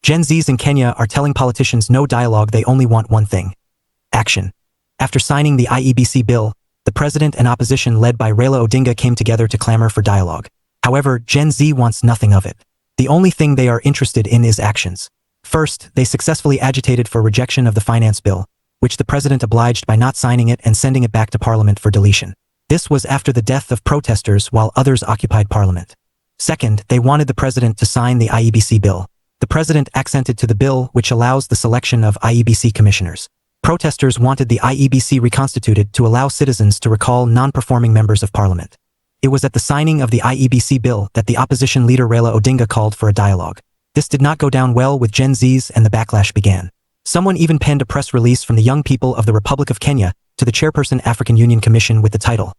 Gen Zs in Kenya are telling politicians no dialogue, they only want one thing: action. After signing the IEBC bill, the president and opposition led by Raila Odinga came together to clamor for dialogue. However, Gen Z wants nothing of it. The only thing they are interested in is actions. First, they successfully agitated for rejection of the finance bill, which the president obliged by not signing it and sending it back to parliament for deletion. This was after the death of protesters while others occupied parliament. Second, they wanted the president to sign the IEBC bill. The president accented to the bill, which allows the selection of IEBC commissioners. Protesters wanted the IEBC reconstituted to allow citizens to recall non-performing members of parliament. It was at the signing of the IEBC bill that the opposition leader Raila Odinga called for a dialogue. This did not go down well with Gen Zs and the backlash began. Someone even penned a press release from the young people of the Republic of Kenya to the chairperson African Union Commission with the title,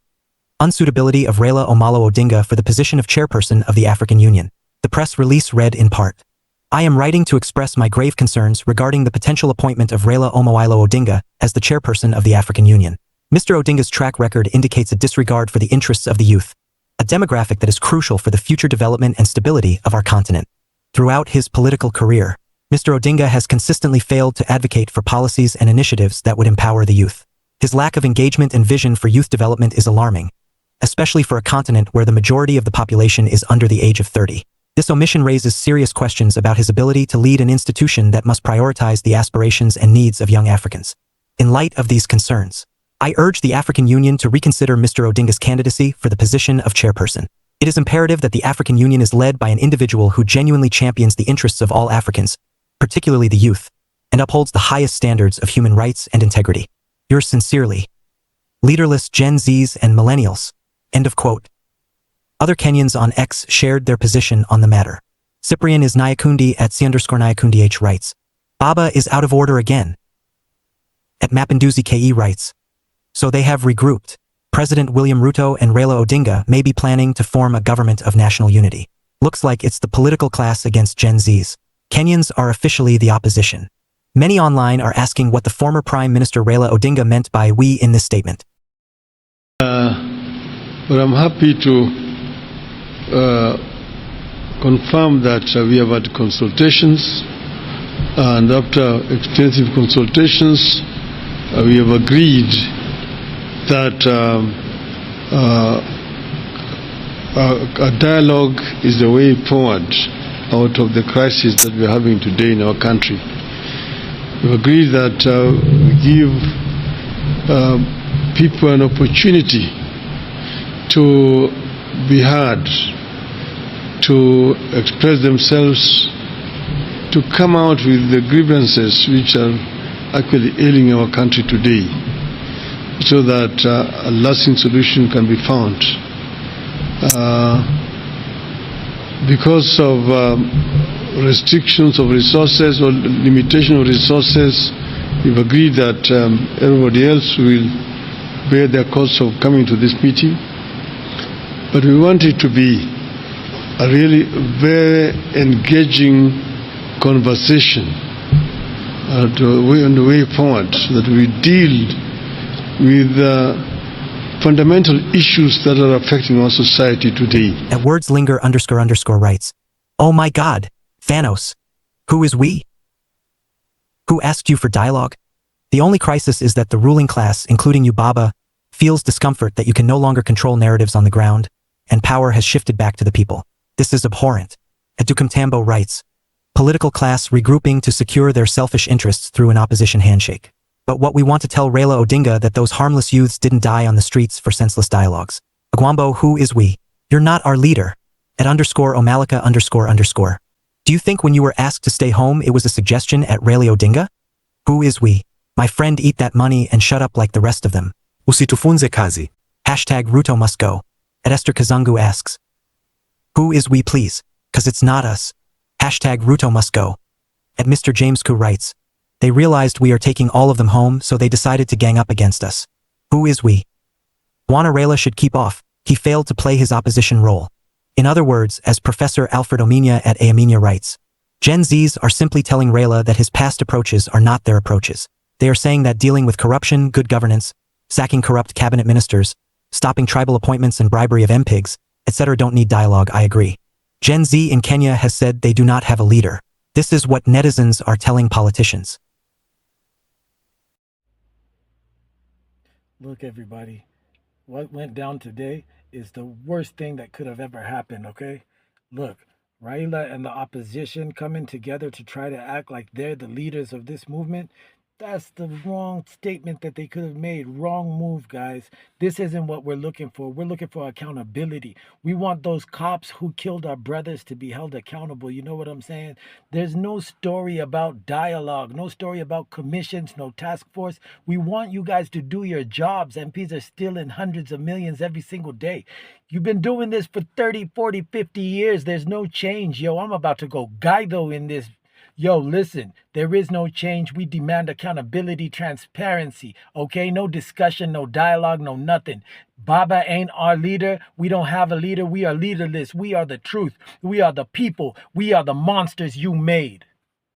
"Unsuitability of Raila Omolo Odinga for the position of chairperson of the African Union." The press release read in part, "I am writing to express my grave concerns regarding the potential appointment of Raila Omolo Odinga as the chairperson of the African Union. Mr. Odinga's track record indicates a disregard for the interests of the youth, a demographic that is crucial for the future development and stability of our continent. Throughout his political career, Mr. Odinga has consistently failed to advocate for policies and initiatives that would empower the youth. His lack of engagement and vision for youth development is alarming, especially for a continent where the majority of the population is under the age of 30. This omission raises serious questions about his ability to lead an institution that must prioritize the aspirations and needs of young Africans. In light of these concerns, I urge the African Union to reconsider Mr. Odinga's candidacy for the position of chairperson. It is imperative that the African Union is led by an individual who genuinely champions the interests of all Africans, particularly the youth, and upholds the highest standards of human rights and integrity. Yours sincerely, leaderless Gen Zs and Millennials." End of quote. Other Kenyans on X shared their position on the matter. Cyprian is Nyakundi at C_Nyakundi H writes, "Baba is out of order again." At Mapinduzi KE writes, "So they have regrouped. President William Ruto and Raila Odinga may be planning to form a government of national unity. Looks like it's the political class against Gen Zs. Kenyans are officially the opposition." Many online are asking what the former Prime Minister Raila Odinga meant by "we" in this statement. But I'm happy to confirm that we have had consultations, and after extensive consultations, we have agreed that a dialogue is the way forward out of the crisis that we're having today in our country. We've agreed that we give people an opportunity to be heard, to express themselves, to come out with the grievances which are actually ailing our country today, so that a lasting solution can be found. Because of restrictions of resources or limitation of resources, we've agreed that everybody else will bear the cost of coming to this meeting. But we want it to be a really very engaging conversation on the way forward, so that we deal with fundamental issues that are affecting our society today. At words linger __ writes, "Oh my God, Thanos. Who is we? Who asked you for dialogue? The only crisis is that the ruling class, including you Baba, feels discomfort that you can no longer control narratives on the ground, and power has shifted back to the people. This is abhorrent." Edukumtambo writes, "Political class regrouping to secure their selfish interests through an opposition handshake. But what we want to tell Raila Odinga that those harmless youths didn't die on the streets for senseless dialogues. Agwambo, who is we? You're not our leader." At _Omalika__. "Do you think when you were asked to stay home it was a suggestion at Raila Odinga? Who is we? My friend, eat that money and shut up like the rest of them. Usitufunze kazi. #Ruto must go." At Esther Kazungu asks, "Who is we please? Cause it's not us. #Ruto must go." At Mr. James Koo writes, "They realized we are taking all of them home, so they decided to gang up against us. Who is we? Bwana Raila should keep off. He failed to play his opposition role." In other words, as Professor Alfred Ominya at Aminya writes, Gen Zs are simply telling Raila that his past approaches are not their approaches. They are saying that dealing with corruption, good governance, sacking corrupt cabinet ministers, stopping tribal appointments and bribery of MPigs, etc. don't need dialogue. I agree. Gen Z in Kenya has said they do not have a leader. This is what netizens are telling politicians. Look, everybody, what went down today is the worst thing that could have ever happened, okay? Look, Raila and the opposition coming together to try to act like they're the leaders of this movement. That's the wrong statement that they could have made. Wrong move, guys. This isn't what we're looking for. We're looking for accountability. We want those cops who killed our brothers to be held accountable. You know what I'm saying? There's no story about dialogue, no story about commissions, no task force. We want you guys to do your jobs. MPs are stealing hundreds of millions every single day. You've been doing this for 30, 40, 50 years. There's no change. Yo, I'm about to go Guido in this. Yo, listen, there is no change. We demand accountability, transparency, okay? No discussion, no dialogue, no nothing. Baba ain't our leader. We don't have a leader. We are leaderless. We are the truth. We are the people. We are the monsters you made.